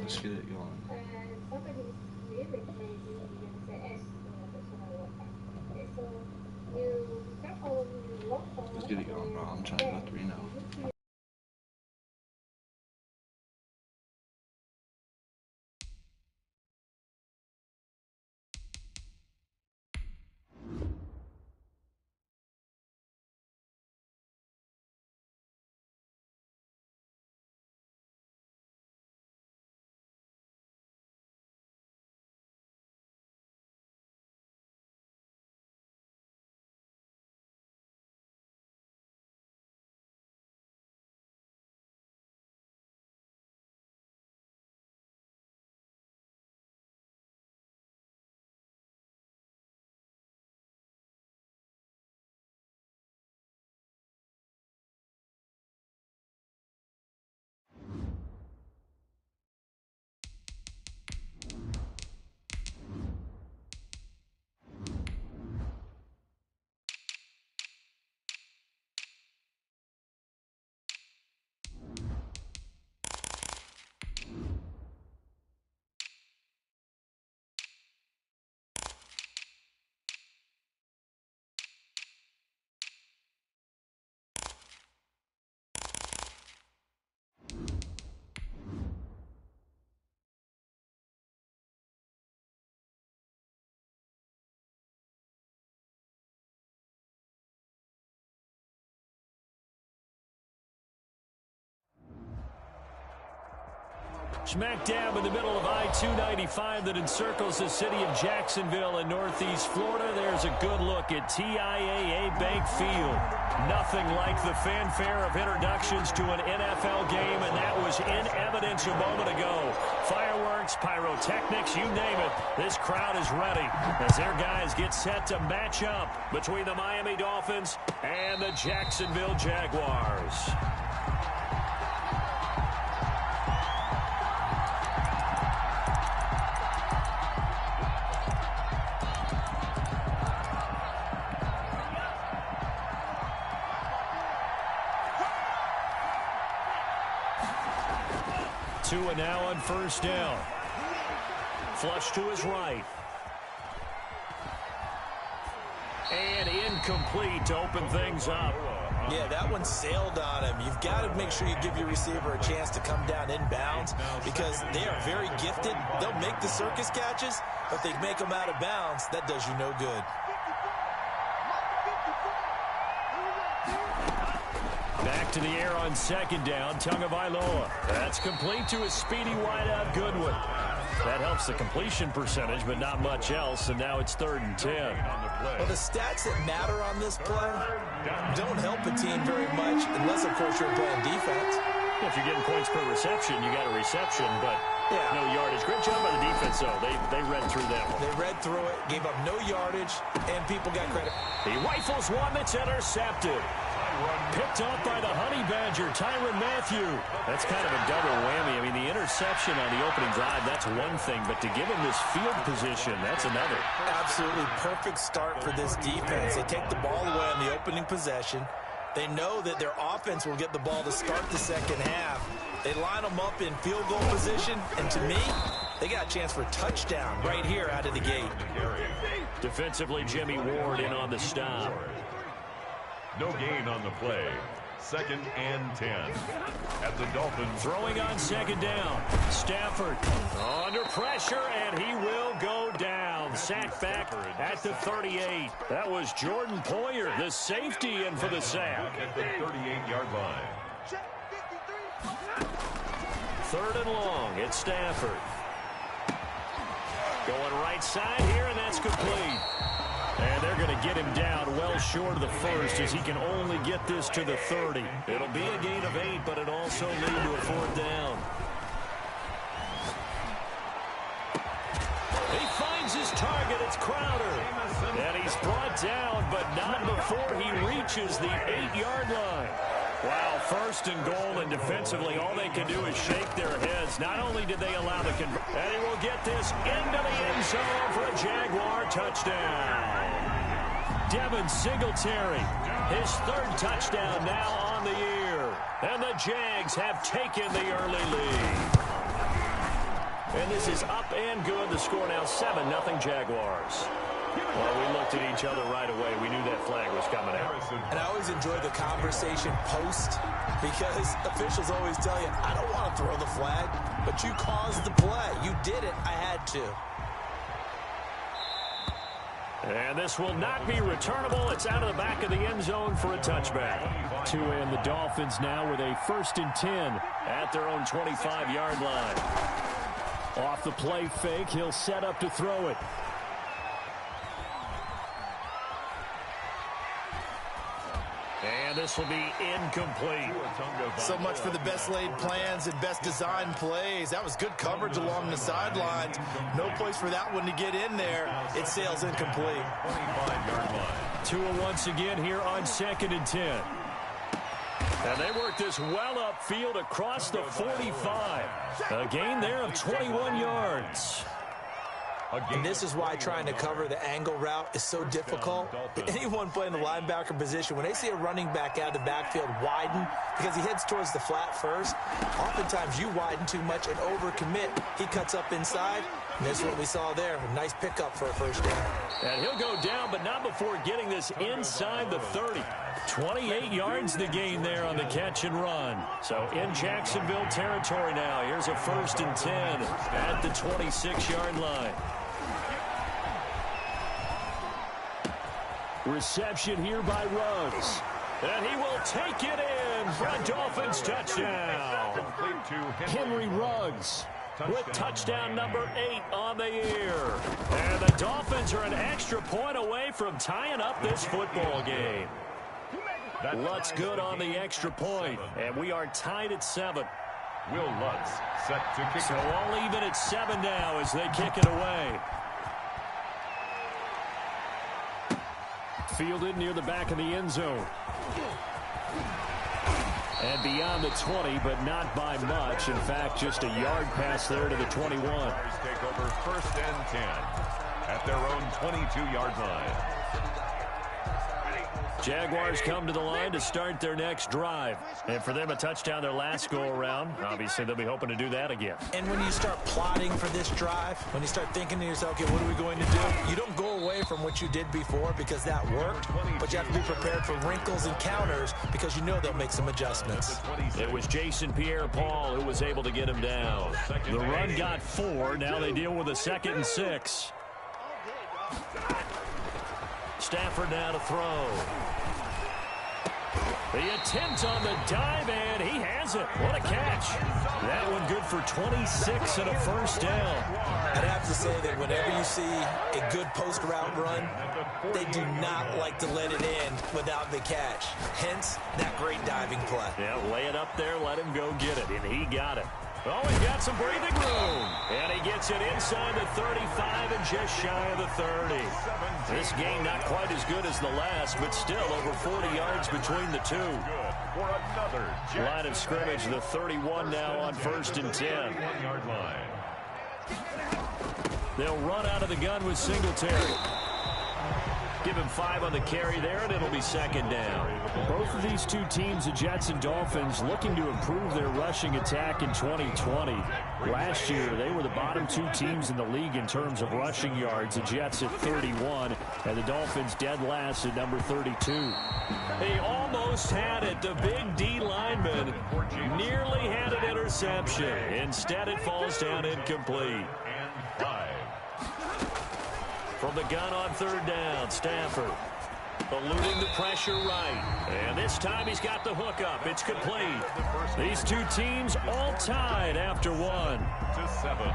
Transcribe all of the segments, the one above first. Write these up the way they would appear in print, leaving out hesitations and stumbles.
Let's get it going. Let's get it going, bro. I'm trying to go 3-0. Smack dab in the middle of I-295 that encircles the city of Jacksonville in northeast Florida. There's a good look at TIAA Bank Field. Nothing like the fanfare of introductions to an NFL game, and that was in evidence a moment ago. Fireworks, pyrotechnics, you name it. This crowd is ready as their guys get set to match up between the Miami Dolphins and the Jacksonville Jaguars. Tua now on first down. Flush to his right. And incomplete to open things up. Yeah, that one sailed on him. You've got to make sure you give your receiver a chance to come down inbounds because they are very gifted. They'll make the circus catches, but they make them out of bounds. That does you no good. Back to the air on second down, Tagovailoa. That's complete to his speedy wideout Goodwin. That helps the completion percentage, but not much else, and now it's 3rd and 10. Well, the stats that matter on this play don't help a team very much unless, of course, you're playing defense. If you're getting points per reception, you got a reception, but no yardage. Great job by the defense, though. They read through that one. They read through it, gave up no yardage, and people got credit. He rifles one that's intercepted. Picked off by the Honey Badger, Tyrann Mathieu. That's kind of a double whammy. I mean, the interception on the opening drive, that's one thing, but to give him this field position, that's another. Absolutely perfect start for this defense. They take the ball away on the opening possession. They know that their offense will get the ball to start the second half. They line them up in field goal position, and to me, they got a chance for a touchdown right here out of the gate. Defensively, Jimmy Ward in on the stop. No gain on the play. 2nd and 10. At the Dolphins. Throwing on second down. Stafford under pressure, and he will go down. Sack back at the 38. That was Jordan Poyer, the safety, in for the sack. At the 38-yard line. 3rd and long. It's Stafford. Going right side here, and that's complete. And they're going to get him down well short of the first as he can only get this to the 30. It'll be a gain of 8, but it also lead to a 4th down. He finds his target. It's Crowder. And he's brought down, but not before he reaches the 8-yard line. Wow, 1st and goal, and defensively, all they can do is shake their heads. Not only did they allow the conversion, and he will get this into the end zone for a Jaguar touchdown. Devin Singletary, his 3rd touchdown now on the year. And the Jags have taken the early lead. And this is up and good. The score now 7-0 Jaguars. Well, we looked at each other right away. We knew that flag was coming out. And I always enjoy the conversation post because officials always tell you, I don't want to throw the flag, but you caused the play. You did it. I had to. And this will not be returnable. It's out of the back of the end zone for a touchback. Tua and the Dolphins now with a 1st and 10 at their own 25-yard line. Off the play fake, he'll set up to throw it. And this will be incomplete. So much for the best laid plans and best designed plays. That was good coverage along the sidelines. No place for that one to get in there. It sails incomplete. 25-yard line. Tua once again here on 2nd and 10. And they work this well upfield across the 45. A gain there of 21 yards. And this is why trying to cover the angle route is so difficult. Anyone playing the linebacker position, when they see a running back out of the backfield widen because he heads towards the flat first, oftentimes you widen too much and overcommit. He cuts up inside, and that's what we saw there. A nice pickup for a first down. And he'll go down, but not before getting this inside the 30. 28 yards the gain there on the catch and run. So in Jacksonville territory now. Here's a 1st and 10 at the 26-yard line. Reception here by Ruggs. And he will take it in for a Dolphins touchdown. Henry Ruggs with touchdown number 8 on the year. And the Dolphins are an extra point away from tying up this football game. Lutz good on the extra point, and we are tied at 7. Will Lutz set to kick. So all even at 7 now as they kick it away. Fielded near the back of the end zone. And beyond the 20, but not by much. In fact, just a yard pass there to the 21. Take over 1st and 10 at their own 22-yard line. Jaguars come to the line to start their next drive. And for them, a touchdown their last go-around. Obviously, they'll be hoping to do that again. And when you start plotting for this drive, when you start thinking to yourself, okay, what are we going to do? You don't go away from what you did before because that worked, but you have to be prepared for wrinkles and counters because you know they'll make some adjustments. It was Jason Pierre-Paul who was able to get him down. The run got 4. Now they deal with a 2nd and 6. Stafford now to throw. The attempt on the dive, and he has it. What a catch. That one good for 26 and a 1st down. I'd have to say that whenever you see a good post route run, they do not like to let it in without the catch. Hence, that great diving play. Yeah, lay it up there, let him go get it, and he got it. Oh, he's got some breathing room. And he gets it inside the 35 and just shy of the 30. This game not quite as good as the last, but still over 40 yards between the two. Line of scrimmage, the 31 now on 1st and 10. They'll run out of the gun with Singletary. Give him 5 on the carry there, and it'll be 2nd down. Both of these two teams, the Jets and Dolphins, looking to improve their rushing attack in 2020. Last year, they were the bottom 2 teams in the league in terms of rushing yards. The Jets at 31, and the Dolphins dead last at number 32. They almost had it. The big D lineman nearly had an interception. Instead, it falls down incomplete. From the gun on 3rd down, Stafford eluding the pressure right. And this time he's got the hook up. It's complete. These two teams all tied after 1. 7.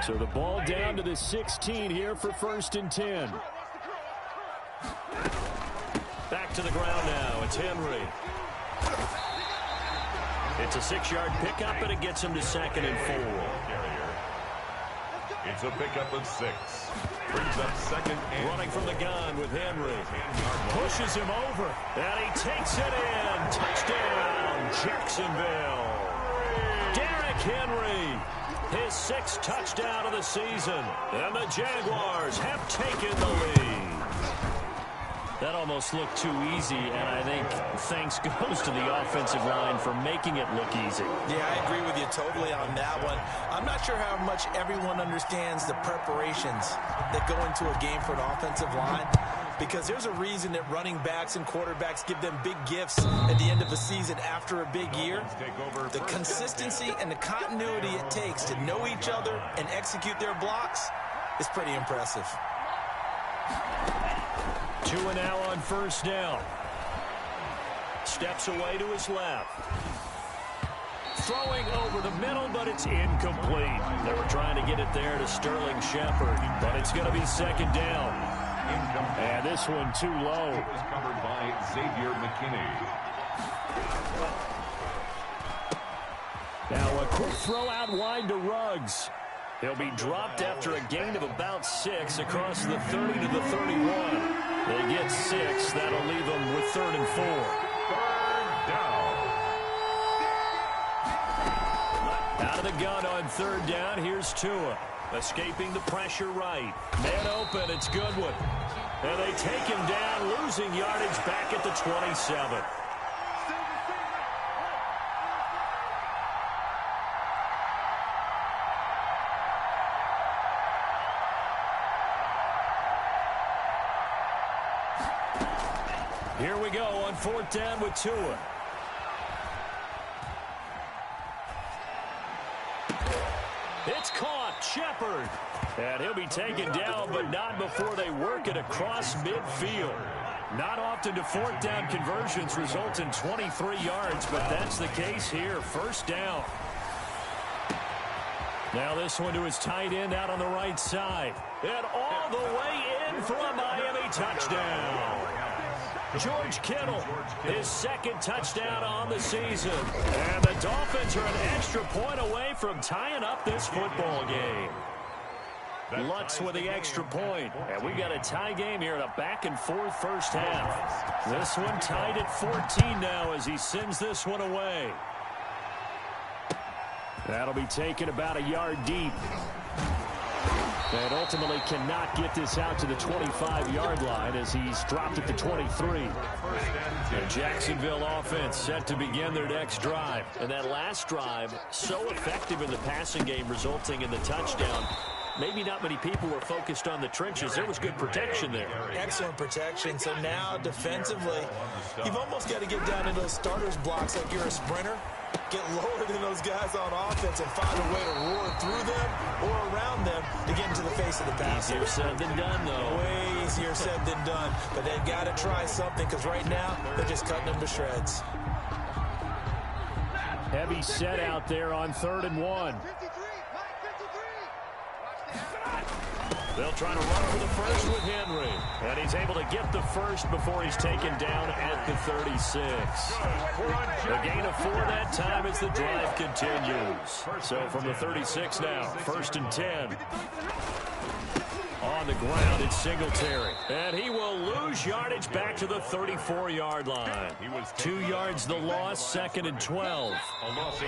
So the ball down to the 16 here for 1st and 10. Back to the ground now. It's Henry. It's a 6-yard pickup, and it gets him to 2nd and 4. It's a pickup of 6. Brings up 2nd and running from the gun with Henry. Pushes him over, and he takes it in. Touchdown, Jacksonville. Derrick Henry, his 6th touchdown of the season, and the Jaguars have taken the lead. That almost looked too easy, and I think thanks goes to the offensive line for making it look easy. Yeah, I agree with you totally on that one. I'm not sure how much everyone understands the preparations that go into a game for an offensive line, because there's a reason that running backs and quarterbacks give them big gifts at the end of a season after a big year. The consistency and the continuity it takes to know each other and execute their blocks is pretty impressive. 2 and now on first down. Steps away to his left. Throwing over the middle, but it's incomplete. They were trying to get it there to Sterling Shepard, but it's going to be second down. And this one too low. It was covered by Xavier McKinney. Now a quick throw out wide to Ruggs. He'll be dropped after a gain of about 6 across the 30 to the 31. They get 6. That'll leave them with 3rd and 4. Third down. Out of the gun on 3rd down. Here's Tua. Escaping the pressure right. Man open. It's Goodwin. And they take him down, losing yardage back at the 27. Here we go on 4th down with Tua. It's caught. Shepard. And he'll be taken down, but not before they work it across midfield. Not often do 4th down conversions result in 23 yards, but that's the case here. First down. Now this one to his tight end out on the right side. And all the way in for a Miami touchdown. George Kittle, his 2nd touchdown on the season. And the Dolphins are an extra point away from tying up this football game. Lutz with the extra point. And we got a tie game here in a back-and-forth first half. This one tied at 14 now as he sends this one away. That'll be taken about a yard deep. And ultimately cannot get this out to the 25-yard line as he's dropped at the 23. The Jacksonville offense set to begin their next drive. And that last drive, so effective in the passing game, resulting in the touchdown. Maybe not many people were focused on the trenches. There was good protection there. Excellent protection. So now defensively, you've almost got to get down in those starters blocks like you're a sprinter. Get lower than those guys on offense and find a way to roar through them or around them to get into the face of the passer. Easier said than done, though. Way easier said than done. But they've got to try something because right now they're just cutting them to shreds. Heavy set out there on 3rd and 1. They'll try to run for the first with Henry. And he's able to get the first before he's taken down at the 36. A gain of 4 that time as the drive continues. So from the 36 now, 1st and 10. On the ground, it's Singletary. And he will lose yardage back to the 34-yard line. 2 yards the loss, 2nd and 12. A loss of 2.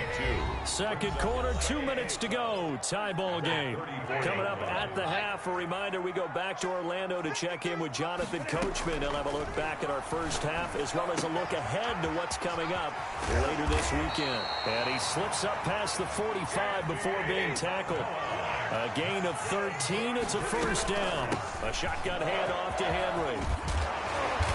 Second quarter, 2 minutes to go. Tie ball game. Coming up at the half, a reminder we go back to Orlando to check in with Jonathan Coachman. He'll have a look back at our first half as well as a look ahead to what's coming up later this weekend. And he slips up past the 45 before being tackled. A gain of 13. It's a first down. A shotgun handoff to Henry.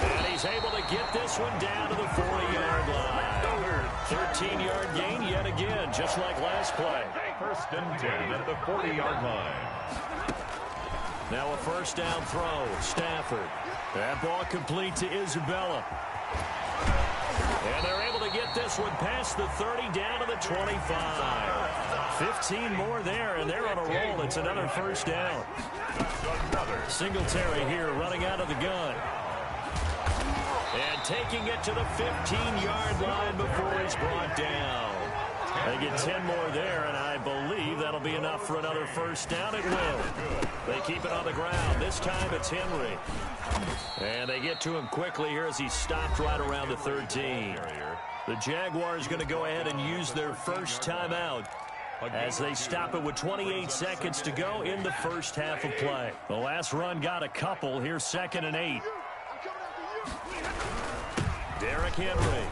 And he's able to get this one down to the 40-yard line. 13-yard gain yet again, just like last play. 1st and 10 at the 40-yard line. Now a first down throw. Stafford. That ball complete to Isabella. And they're able to get this one past the 30 down to the 25. 15 more there, and they're on a roll. It's another first down. Singletary here running out of the gun. And taking it to the 15-yard line before it's brought down. They get 10 more there, and I believe that'll be enough for another first down. It will. They keep it on the ground. This time it's Henry. And they get to him quickly here as he stopped right around the 13. The Jaguars going to go ahead and use their first timeout as they stop it with 28 seconds to go in the first half of play. The last run got a couple. Here's 2nd and 8. Derrick Henry.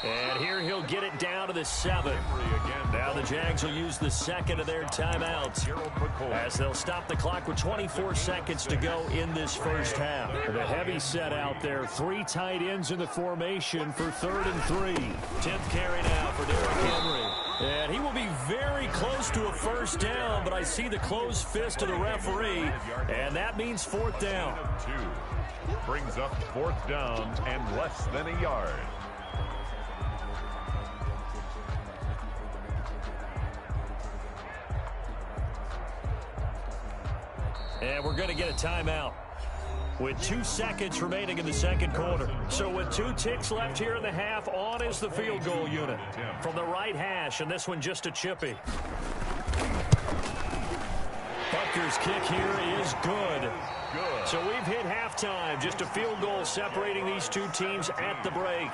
And here he'll get it down to the 7. Now the Jags will use the second of their timeouts as they'll stop the clock with 24 seconds to go in this first half. The heavy set out there. 3 tight ends in the formation for 3rd and 3. 10th carry now for Derrick Henry. And he will be very close to a first down, but I see the closed fist of the referee, and that means 4th down. 2 brings up 4th down and less than a yard. And we're going to get a timeout with 2 seconds remaining in the second quarter. So with 2 ticks left here in the half, on is the field goal unit from the right hash, and this one just a chippy. Butker's kick here is good. So we've hit halftime. Just a field goal separating these 2 teams at the break.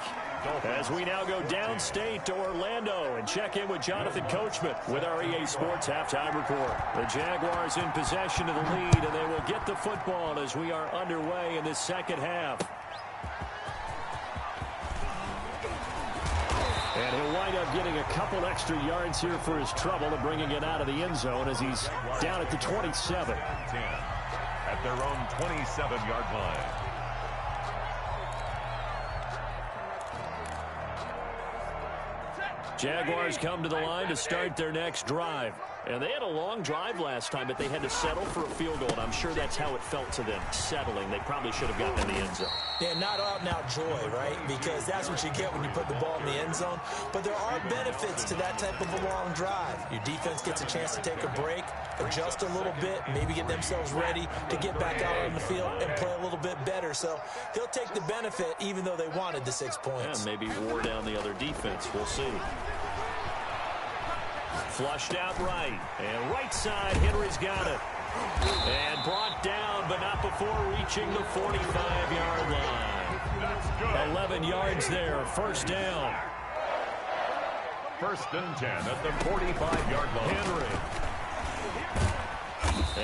As we now go downstate to Orlando and check in with Jonathan Coachman with our EA Sports Halftime Report. The Jaguars in possession of the lead, and they will get the football as we are underway in this second half. And he'll wind up getting a couple extra yards here for his trouble and bringing it out of the end zone as he's down at the 27. 10 at their own 27-yard line. Jaguars come to the line to start their next drive. And they had a long drive last time, but they had to settle for a field goal, and I'm sure that's how it felt to them, settling. They probably should have gotten in the end zone. Yeah, not out-and-out joy, right? Because that's what you get when you put the ball in the end zone. But there are benefits to that type of a long drive. Your defense gets a chance to take a break, adjust a little bit, maybe get themselves ready to get back out on the field and play a little bit better. So they'll take the benefit even though they wanted the 6 points. Yeah, maybe wore down the other defense. We'll see. Flushed out right. And right side, Henry's got it. And brought down, but not before reaching the 45-yard line. 11 yards there, first down. 1st and 10 at the 45-yard line. Henry.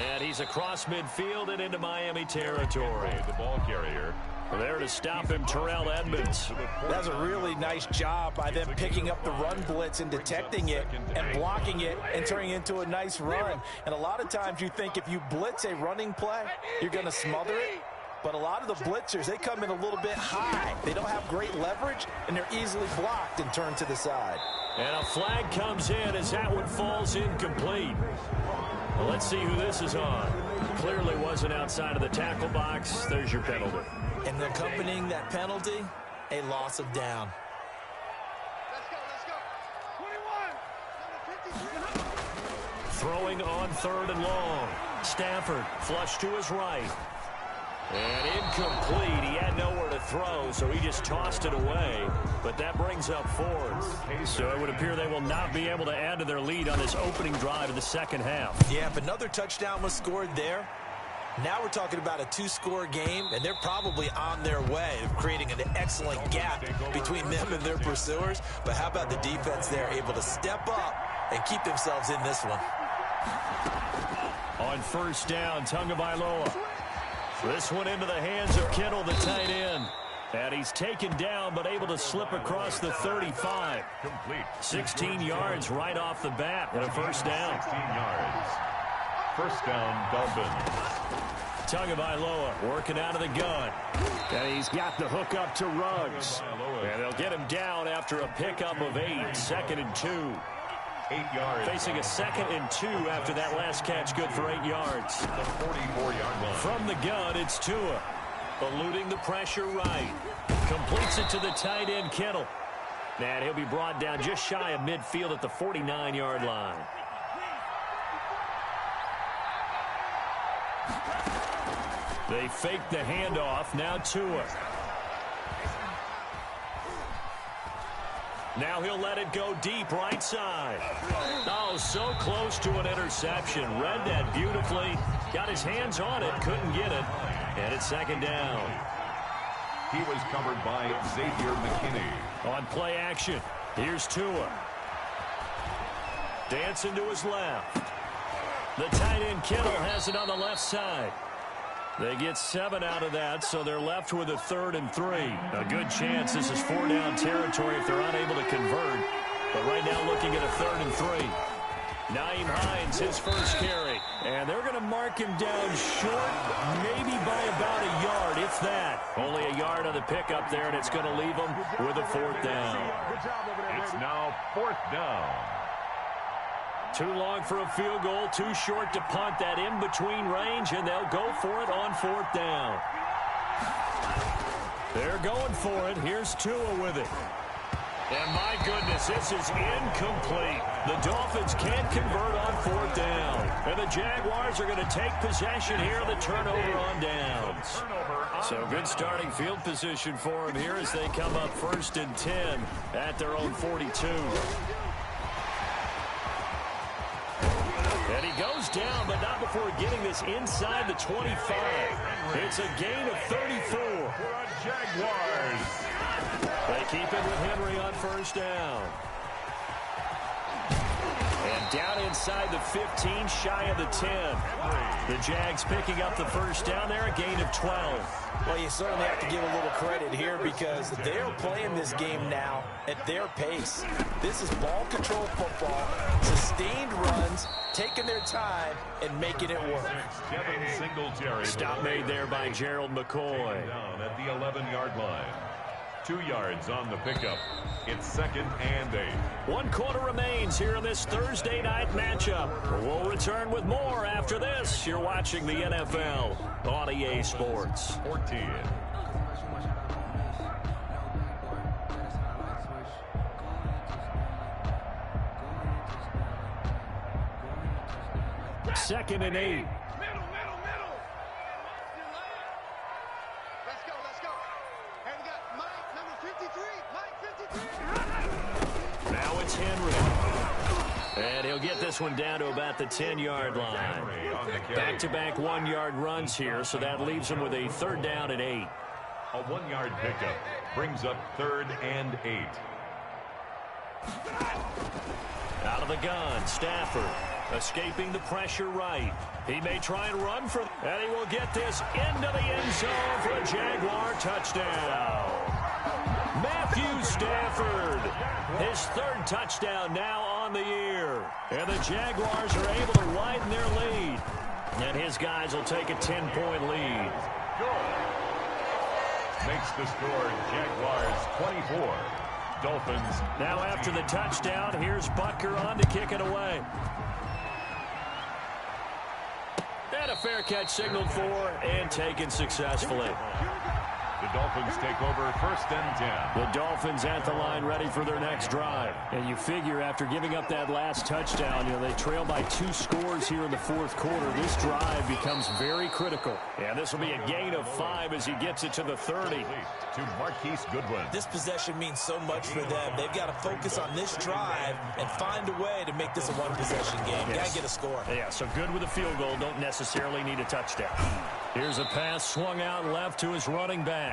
And he's across midfield and into Miami territory. The ball carrier. There to stop him, Terrell Edmunds. That's a really nice job by them picking up the run blitz and detecting it and blocking it and turning it into a nice run. And a lot of times you think if you blitz a running play, you're going to smother it. But a lot of the blitzers, they come in a little bit high. They don't have great leverage, and they're easily blocked and turned to the side. And a flag comes in as that one falls incomplete. Well, let's see who this is on. Clearly wasn't outside of the tackle box. There's your penalty. And accompanying that penalty, a loss of down. Throwing on 3rd and long. Stafford flush to his right. And incomplete. He had nowhere to throw, so he just tossed it away. But that brings up 4th. So it would appear they will not be able to add to their lead on this opening drive of the second half. Yeah, if another touchdown was scored there, now we're talking about a 2-score game, and they're probably on their way of creating an excellent gap between them and their pursuers. But how about the defense there, able to step up and keep themselves in this one? On first down, Tagovailoa. This one into the hands of Kittle, the tight end. And he's taken down, but able to slip across the 35. Complete. 16 yards right off the bat and a first down. 16 yards. First down, Dolphins. Tagovailoa working out of the gun. And he's got the hook up to Ruggs. And they'll get him down after a pickup of 8. 2nd and 2. 8 yards. Facing a 2nd and 2 after that last catch, good for 8 yards. The 44-yard line. From the gun, it's Tua. Eluding the pressure right. Completes it to the tight end, Kittle. And he'll be brought down just shy of midfield at the 49-yard line. They fake the handoff. Now Tua. Now he'll let it go deep right side. Oh, so close to an interception. Read that beautifully. Got his hands on it. Couldn't get it. And it's 2nd down. He was covered by Xavier McKinney. On play action, here's Tua. Dancing to his left. The tight end Kittle has it on the left side. They get 7 out of that, so they're left with a 3rd and 3. A good chance this is 4-down territory if they're unable to convert. But right now looking at a 3rd and 3. Nyheim Hines, his first carry. And they're going to mark him down short, maybe by about a yard, if that. Only a yard on the pickup there, and it's going to leave them with a 4th down. It's now 4th down. Too long for a field goal, too short to punt that in-between range, and they'll go for it on 4th down. They're going for it. Here's Tua with it. And my goodness, this is incomplete. The Dolphins can't convert on 4th down. And the Jaguars are going to take possession here, the turnover on downs. So good starting field position for them here as they come up 1st and 10 at their own 42. And he goes down, but not before getting this inside the 25. It's a gain of 34. Jaguars. They keep it with Henry on 1st down. And down inside the 15, shy of the 10. The Jags picking up the 1st down there, a gain of 12. Well, you certainly have to give a little credit here because they're playing this game now at their pace. This is ball control football, sustained runs, taking their time, and making it work. Stop made there by Gerald McCoy. Down at the 11-yard line. 2 yards on the pickup. It's 2nd and 8. 1 quarter remains here in this Thursday night matchup. We'll return with more after this. You're watching the NFL on EA Sports. 14. Second and 8. Now it's Henry. And he'll get this one down to about the 10-yard line. Back-to-back 1-yard runs here, so that leaves him with a 3rd down and 8. A 1-yard pickup brings up 3rd and 8. Out of the gun, Stafford escaping the pressure right. He may try and run for, and he will get this into the end zone for a Jaguar touchdown. Matthew Stafford, his 3rd touchdown now on the year. And the Jaguars are able to widen their lead. And his guys will take a 10-point lead. Makes the score Jaguars 24. Dolphins. Now after the touchdown, here's Butker on to kick it away. And a fair catch signaled for and taken successfully. The Dolphins take over 1st and 10. The Dolphins at the line ready for their next drive. And you figure after giving up that last touchdown, they trail by 2 scores here in the 4th quarter. This drive becomes very critical. And this will be a gain of 5 as he gets it to the 30. To Marquise Goodwin. This possession means so much for them. They've got to focus on this drive and find a way to make this a 1-possession game. Got to get a score. Yeah, so good with a field goal. Don't necessarily need a touchdown. Here's a pass swung out left to his running back.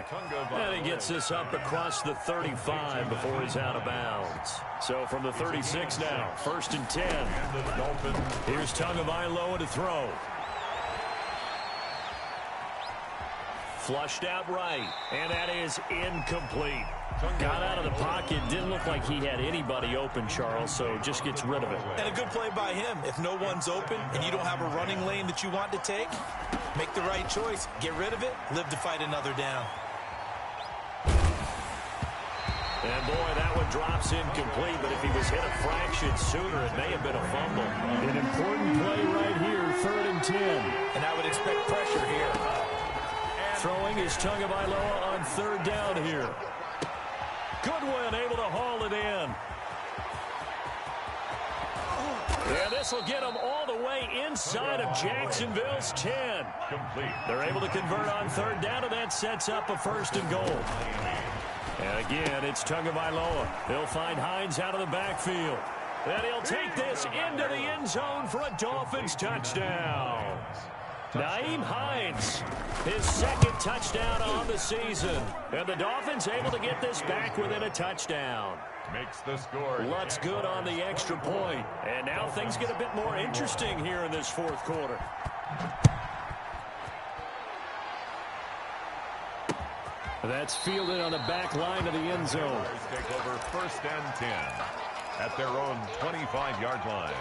And he gets this up across the 35 before he's out of bounds. So from the 36 now, 1st and 10. Here's Tagovailoa to throw. Flushed out right, and that is incomplete. Got out of the pocket, didn't look like he had anybody open, Charles, so just gets rid of it. And a good play by him. If no one's open and you don't have a running lane that you want to take, make the right choice. Get rid of it, live to fight another down. And boy, that one drops incomplete, but if he was hit a fraction sooner, it may have been a fumble. An important play right here, 3rd and 10. And I would expect pressure here. Throwing is Tagovailoa on 3rd down here. Goodwin able to haul it in. Yeah, this will get them all the way inside of Jacksonville's 10. Complete. They're able to convert on 3rd down, and that sets up a 1st and goal. And again, it's Tagovailoa. He'll find Hines out of the backfield. And he'll take this into the end zone for a Dolphins touchdown. Nyheim Hines, his 2nd touchdown on the season. And the Dolphins able to get this back within a touchdown. Makes the score. Lutz good on the extra point. And now things get a bit more interesting here in this 4th quarter. That's fielded on the back line of the end zone. Take over 1st and 10 at their own 25-yard line.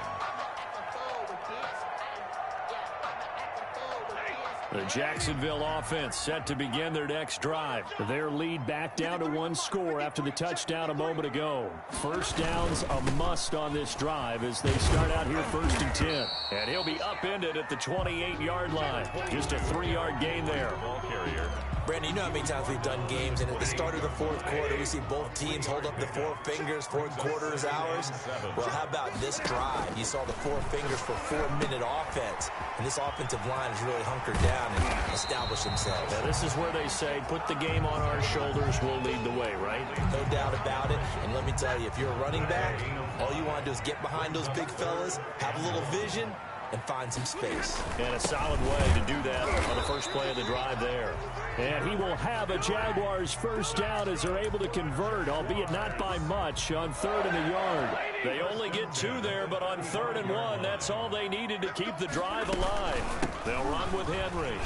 The Jacksonville offense set to begin their next drive. Their lead back down to 1 score after the touchdown a moment ago. First down's a must on this drive as they start out here 1st and 10. And he'll be upended at the 28-yard line. Just a 3-yard gain there. Ball carrier. Brandon, you know how many times we've done games, and at the start of the 4th quarter, we see both teams hold up the 4 fingers, 4th quarter is ours. Well, how about this drive? You saw the 4 fingers for 4-minute offense, and this offensive line has really hunkered down and established themselves. Now, this is where they say, put the game on our shoulders, we'll lead the way, right? No doubt about it, and let me tell you, if you're a running back, all you want to do is get behind those big fellas, have a little vision, and find some space. And a solid way to do that on the first play of the drive there. And he will have a Jaguars first down as they're able to convert, albeit not by much, on 3rd and a yard. They only get 2 there, but on 3rd and 1, that's all they needed to keep the drive alive. They'll run with Henry.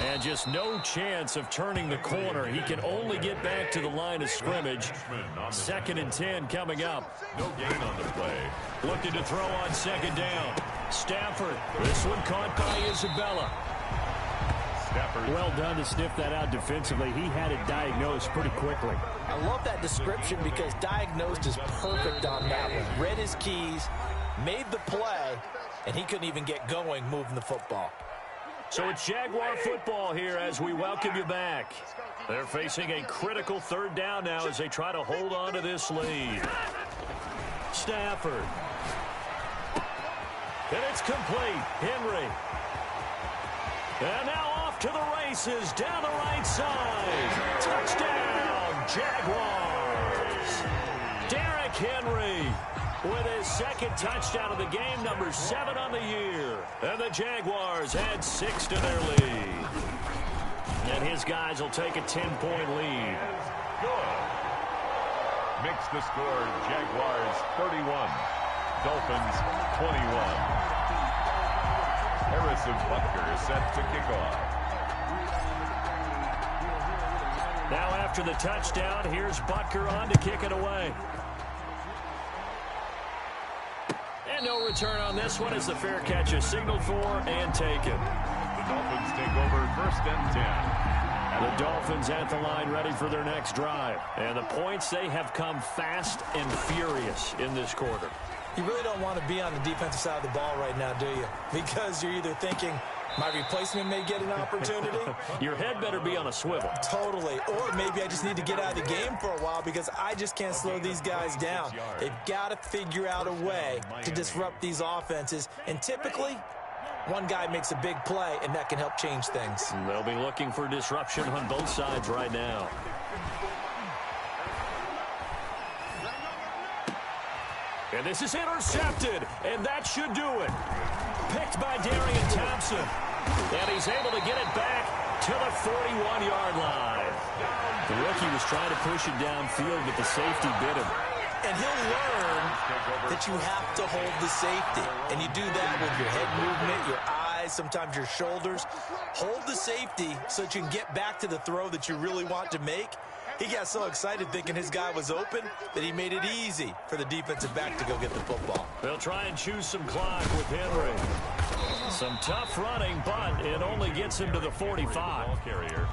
And just no chance of turning the corner. He can only get back to the line of scrimmage. 2nd and 10 coming up. No gain on the play. Looking to throw on 2nd down. Stafford. This one caught by Isabella. Stafford. Well done to sniff that out defensively. He had it diagnosed pretty quickly. I love that description because diagnosed is perfect on that one. Read his keys, made the play, and he couldn't even get going moving the football. So it's Jaguar football here as we welcome you back. They're facing a critical 3rd down now as they try to hold on to this lead. Stafford. And it's complete. Henry. And now off to the races down the right side. Touchdown, Jaguars. Derrick Henry with his 2nd touchdown of the game, number 7 on the year. And the Jaguars add 6 to their lead. And his guys will take a 10-point lead. Good. Makes the score Jaguars 31, Dolphins 21. Harrison Butker is set to kick off. Now after the touchdown, here's Butker on to kick it away. And no return on this one as the fair catch is signaled for and taken. The Dolphins take over 1st and 10. The Dolphins at the line ready for their next drive. And the points, they have come fast and furious in this quarter. You really don't want to be on the defensive side of the ball right now, do you? Because you're either thinking, my replacement may get an opportunity. Your head better be on a swivel. Totally. Or maybe I just need to get out of the game for a while because I just can't slow these guys down. They've got to figure out a way to disrupt these offenses. And typically, one guy makes a big play, and that can help change things. They'll be looking for disruption on both sides right now. And this is intercepted, and that should do it. Picked by Darian Thompson. And he's able to get it back to the 41-yard line. The rookie was trying to push it downfield, but the safety bit him. And he'll learn that you have to hold the safety. And you do that with your head movement, your eyes, sometimes your shoulders. Hold the safety so that you can get back to the throw that you really want to make. He got so excited thinking his guy was open that he made it easy for the defensive back to go get the football. They'll try and choose some clock with Henry. Some tough running, but it only gets him to the 45. Ball carrier.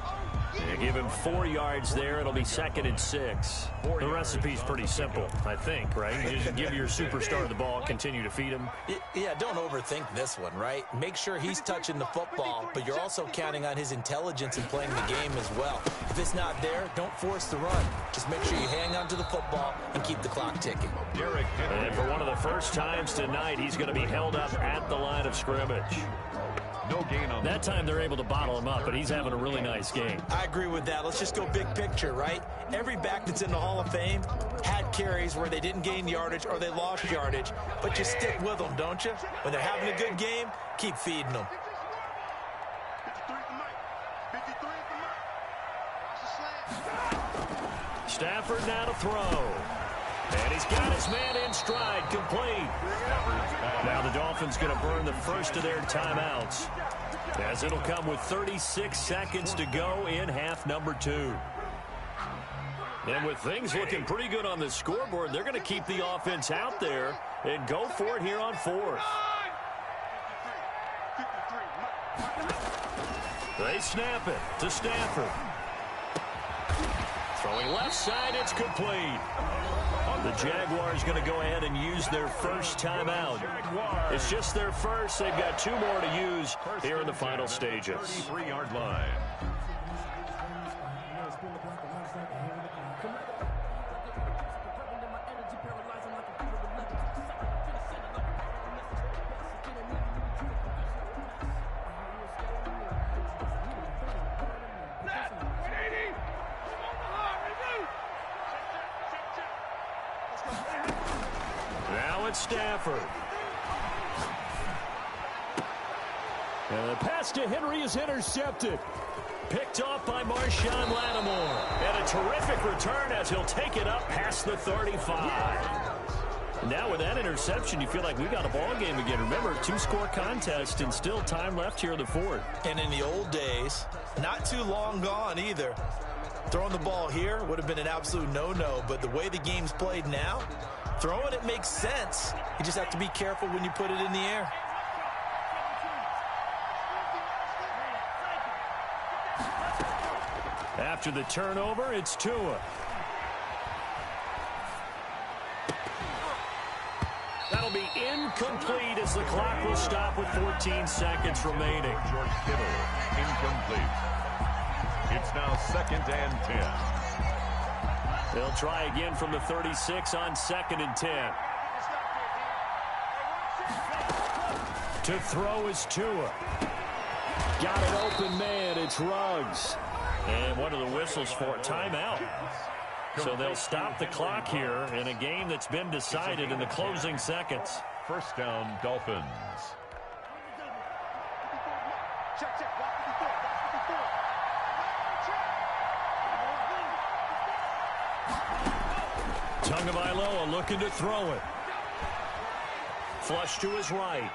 You give him 4 yards there. It'll be 2nd and 6. The recipe's pretty simple, I think, right? You just give your superstar the ball, continue to feed him. Yeah, don't overthink this one, right? Make sure he's touching the football, but you're also counting on his intelligence in playing the game as well. If it's not there, don't force the run. Just make sure you hang on to the football and keep the clock ticking. And for one of the first times tonight, he's going to be held up at the line of scrimmage. No gain on that time. They're able to bottle him up, but he's having a really nice game. I agree with that. Let's just go big picture, right? Every back that's in the Hall of Fame had carries where they didn't gain yardage or they lost yardage, but you stick with them, don't you? When they're having a good game, keep feeding them. Stafford now to throw. And he's got his man in stride, complete. Now the Dolphins going to burn the first of their timeouts. as it'll come with 36 seconds to go in half number 2. And with things looking pretty good on the scoreboard, they're going to keep the offense out there and go for it here on 4th. They snap it to Stafford. Throwing left side, it's complete. The Jaguars going to go ahead and use their first timeout. It's just their first. They've got 2 more to use here in the final stages. 33-yard line. Now it's Stafford. And the pass to Henry is intercepted. Picked off by Marshawn Lattimore. And a terrific return as he'll take it up past the 35. Now with that interception, you feel like we got a ball game again. Remember, 2-score contest and still time left here in the 4th. And in the old days, not too long gone either, throwing the ball here would have been an absolute no-no. But the way the game's played now, throwing it makes sense. You just have to be careful when you put it in the air. After the turnover, it's Tua. That'll be incomplete as the clock will stop with 14 seconds remaining. George Kittle, incomplete. It's now 2nd and 10. They'll try again from the 36 on 2nd and 10. To throw is Tua. Got an open man. It's Ruggs. And one of the whistles for a timeout. So they'll stop the clock here in a game that's been decided in the closing seconds. First down, Dolphins. Tagovailoa looking to throw it. Flush to his right.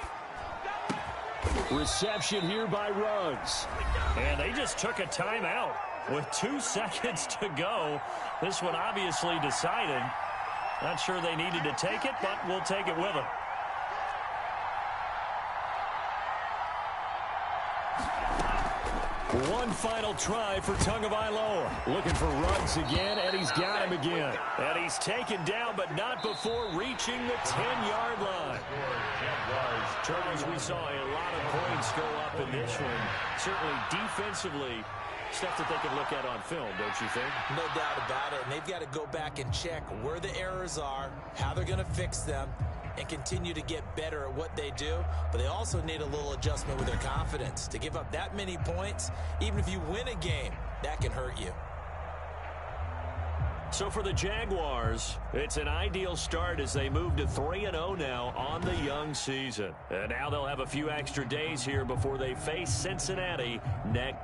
Reception here by Ruggs. And they just took a timeout with 2 seconds to go. This one obviously decided. Not sure they needed to take it, but we'll take it with them. One final try for Tagovailoa. Looking for Ruggs again, and he's got him again. And he's taken down, but not before reaching the 10-yard line. Charles, we saw a lot of points go up in this one. Certainly defensively, stuff that they can look at on film, don't you think? No doubt about it. And they've got to go back and check where the errors are, how they're going to fix them, and continue to get better at what they do. But they also need a little adjustment with their confidence. To give up that many points, even if you win a game, that can hurt you. So for the Jaguars, it's an ideal start as they move to 3-0 now on the young season. And now they'll have a few extra days here before they face Cincinnati next.